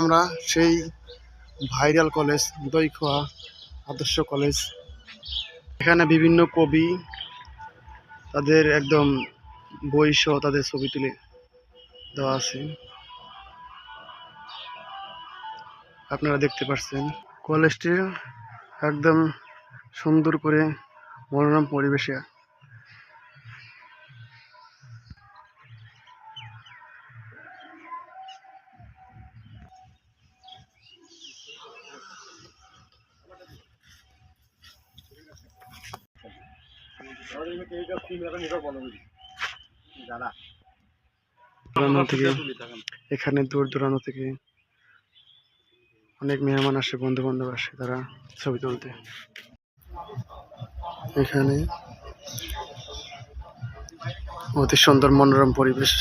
আমরা সেই viral college দইখোয়া আদর্শ কলেজ। এখানে বিভিন্ন কবি তাদের একদম বই সহ তাদের ছবি তুলে দেওয়া আছে, আপনারা দেখতে পাচ্ছেন। কলেজটি একদম সুন্দর করে মনোরম পরিবেশে এখানে দূর দূরান্ত থেকে অনেক মেহমান আসে, বন্ধু বান্ধব আসে, তারা ছবি তুলতে। এখানে অতি সুন্দর মনোরম পরিবেশ।